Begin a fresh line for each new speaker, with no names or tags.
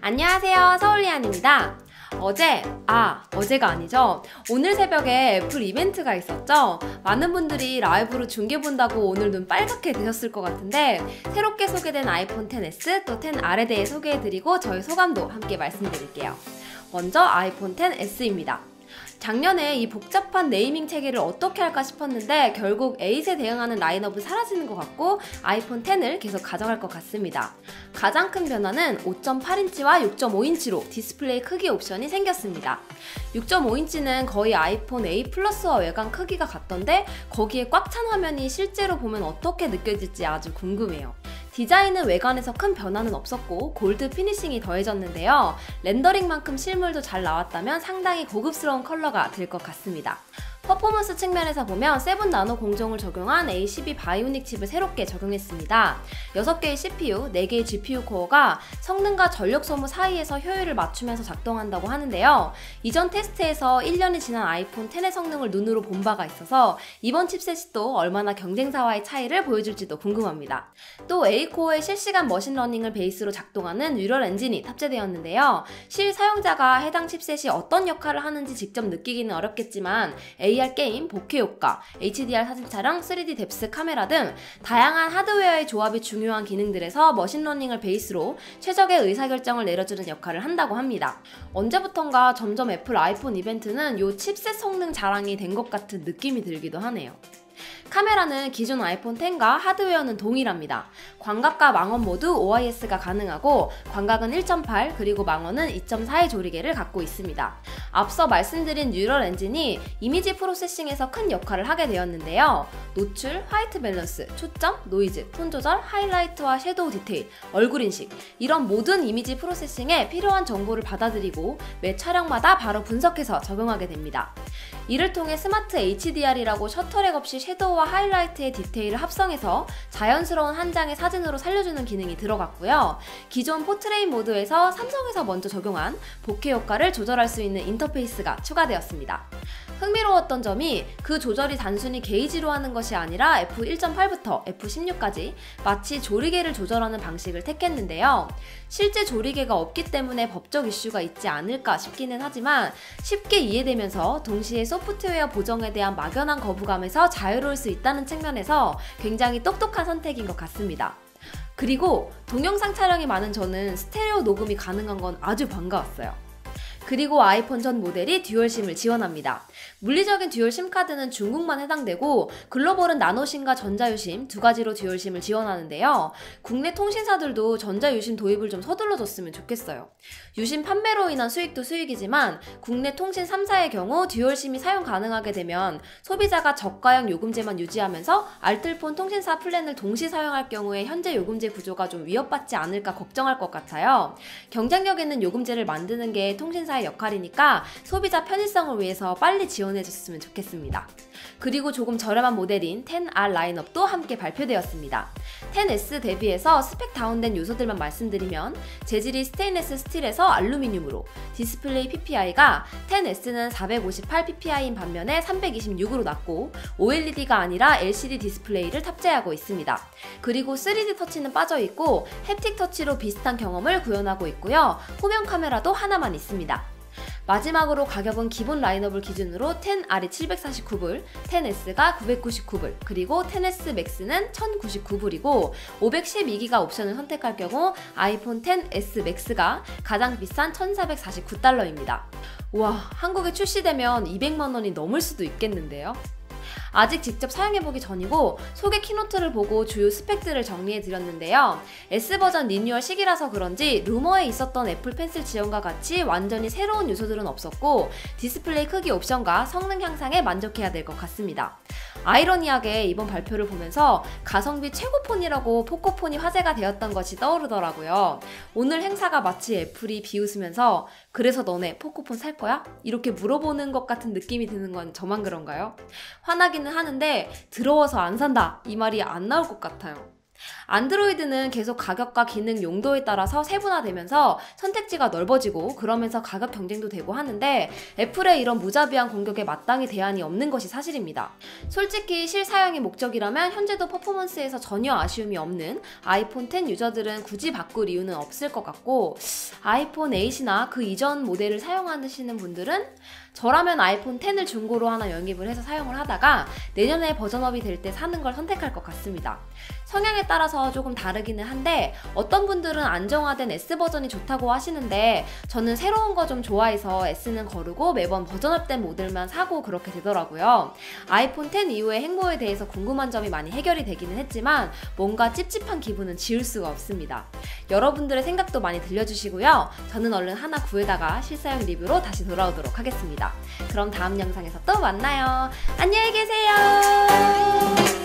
안녕하세요, 서울리안입니다. 어제가 아니죠. 오늘 새벽에 애플 이벤트가 있었죠. 많은 분들이 라이브로 중계 본다고 오늘 눈 빨갛게 드셨을 것 같은데 새롭게 소개된 아이폰 XS 또 XR에 대해 소개해드리고 저희 소감도 함께 말씀드릴게요. 먼저 아이폰 XS입니다. 작년에 이 복잡한 네이밍 체계를 어떻게 할까 싶었는데 결국 8에 대응하는 라인업은 사라지는 것 같고 아이폰 X을 계속 가져갈 것 같습니다. 가장 큰 변화는 5.8인치와 6.5인치로 디스플레이 크기 옵션이 생겼습니다. 6.5인치는 거의 아이폰 A 플러스와 외관 크기가 같던데 거기에 꽉 찬 화면이 실제로 보면 어떻게 느껴질지 아주 궁금해요. 디자인은 외관에서 큰 변화는 없었고 골드 피니싱이 더해졌는데요. 렌더링만큼 실물도 잘 나왔다면 상당히 고급스러운 컬러가 될 것 같습니다. 퍼포먼스 측면에서 보면 7나노 공정을 적용한 A12 바이오닉 칩을 새롭게 적용했습니다. 6개의 CPU, 4개의 GPU 코어가 성능과 전력 소모 사이에서 효율을 맞추면서 작동한다고 하는데요. 이전 테스트에서 1년이 지난 아이폰 X의 성능을 눈으로 본 바가 있어서 이번 칩셋이 또 얼마나 경쟁사와의 차이를 보여줄지도 궁금합니다. 또 A코어의 실시간 머신러닝을 베이스로 작동하는 뉴럴 엔진이 탑재되었는데요. 실사용자가 해당 칩셋이 어떤 역할을 하는지 직접 느끼기는 어렵겠지만 AR 게임, 보케 효과, HDR 사진 촬영, 3D 뎁스 카메라 등 다양한 하드웨어의 조합이 중요한 기능들에서 머신러닝을 베이스로 최적의 의사결정을 내려주는 역할을 한다고 합니다. 언제부턴가 점점 애플 아이폰 이벤트는 이 칩셋 성능 자랑이 된 것 같은 느낌이 들기도 하네요. 카메라는 기존 아이폰 X과 하드웨어는 동일합니다. 광각과 망원 모두 OIS가 가능하고 광각은 1.8 그리고 망원은 2.4의 조리개를 갖고 있습니다. 앞서 말씀드린 뉴럴 엔진이 이미지 프로세싱에서 큰 역할을 하게 되었는데요. 노출, 화이트 밸런스, 초점, 노이즈, 톤 조절, 하이라이트와 섀도우 디테일, 얼굴 인식 이런 모든 이미지 프로세싱에 필요한 정보를 받아들이고 매 촬영마다 바로 분석해서 적용하게 됩니다. 이를 통해 스마트 HDR이라고 셔터렉 없이 섀도우와 하이라이트의 디테일을 합성해서 자연스러운 한 장의 사진으로 살려주는 기능이 들어갔고요. 기존 포트레이트 모드에서 삼성에서 먼저 적용한 보케 효과를 조절할 수 있는 인터페이스가 추가되었습니다. 흥미로웠던 점이 그 조절이 단순히 게이지로 하는 것이 아니라 F1.8부터 F16까지 마치 조리개를 조절하는 방식을 택했는데요. 실제 조리개가 없기 때문에 법적 이슈가 있지 않을까 싶기는 하지만 쉽게 이해되면서 동시에 소프트웨어 보정에 대한 막연한 거부감에서 자유로울 수 있다는 측면에서 굉장히 똑똑한 선택인 것 같습니다. 그리고 동영상 촬영이 많은 저는 스테레오 녹음이 가능한 건 아주 반가웠어요. 그리고 아이폰 전 모델이 듀얼심을 지원합니다. 물리적인 듀얼심 카드는 중국만 해당되고 글로벌은 나노심과 전자유심 두 가지로 듀얼심을 지원하는데요. 국내 통신사들도 전자유심 도입을 좀 서둘러줬으면 좋겠어요. 유심 판매로 인한 수익도 수익이지만 국내 통신 3사의 경우 듀얼심이 사용 가능하게 되면 소비자가 저가형 요금제만 유지하면서 알뜰폰 통신사 플랜을 동시 사용할 경우에 현재 요금제 구조가 좀 위협받지 않을까 걱정할 것 같아요. 경쟁력 있는 요금제를 만드는 게 통신사의 역할이니까 소비자 편의성을 위해서 빨리 지원해줬으면 좋겠습니다. 그리고 조금 저렴한 모델인 XR 라인업도 함께 발표되었습니다. XS 대비해서 스펙 다운된 요소들만 말씀드리면 재질이 스테인레스 스틸에서 알루미늄으로 디스플레이 PPI가 XS는 458 PPI인 반면에 326으로 낮고 OLED가 아니라 LCD 디스플레이를 탑재하고 있습니다. 그리고 3D 터치는 빠져있고 햅틱 터치로 비슷한 경험을 구현하고 있고요. 후면 카메라도 하나만 있습니다. 마지막으로 가격은 기본 라인업을 기준으로 XR이 749불, XS가 999불, 그리고 XS 맥스는 1099불이고 512기가 옵션을 선택할 경우 아이폰 XS 맥스가 가장 비싼 1449달러입니다. 와, 한국에 출시되면 200만원이 넘을 수도 있겠는데요? 아직 직접 사용해보기 전이고 소개 키노트를 보고 주요 스펙들을 정리해드렸는데요. S버전 리뉴얼 시기라서 그런지 루머에 있었던 애플 펜슬 지원과 같이 완전히 새로운 요소들은 없었고 디스플레이 크기 옵션과 성능 향상에 만족해야 될 것 같습니다. 아이러니하게 이번 발표를 보면서 가성비 최고폰이라고 포코폰이 화제가 되었던 것이 떠오르더라고요. 오늘 행사가 마치 애플이 비웃으면서 그래서 너네 포코폰 살 거야? 이렇게 물어보는 것 같은 느낌이 드는 건 저만 그런가요? 화나기는 하는데 더러워서 안 산다 이 말이 안 나올 것 같아요. 안드로이드는 계속 가격과 기능 용도에 따라서 세분화되면서 선택지가 넓어지고 그러면서 가격 경쟁도 되고 하는데 애플의 이런 무자비한 공격에 마땅히 대안이 없는 것이 사실입니다. 솔직히 실사용의 목적이라면 현재도 퍼포먼스에서 전혀 아쉬움이 없는 아이폰 X 유저들은 굳이 바꿀 이유는 없을 것 같고 아이폰 8이나 그 이전 모델을 사용하시는 분들은 저라면 아이폰 X을 중고로 하나 영입을 해서 사용을 하다가 내년에 버전업이 될 때 사는 걸 선택할 것 같습니다. 성향에 따라서 조금 다르기는 한데 어떤 분들은 안정화된 S버전이 좋다고 하시는데 저는 새로운 거 좀 좋아해서 S는 거르고 매번 버전업된 모델만 사고 그렇게 되더라고요. 아이폰 X 이후의 행보에 대해서 궁금한 점이 많이 해결이 되기는 했지만 뭔가 찝찝한 기분은 지울 수가 없습니다. 여러분들의 생각도 많이 들려주시고요. 저는 얼른 하나 구해다가 실사용 리뷰로 다시 돌아오도록 하겠습니다. 그럼 다음 영상에서 또 만나요. 안녕히 계세요.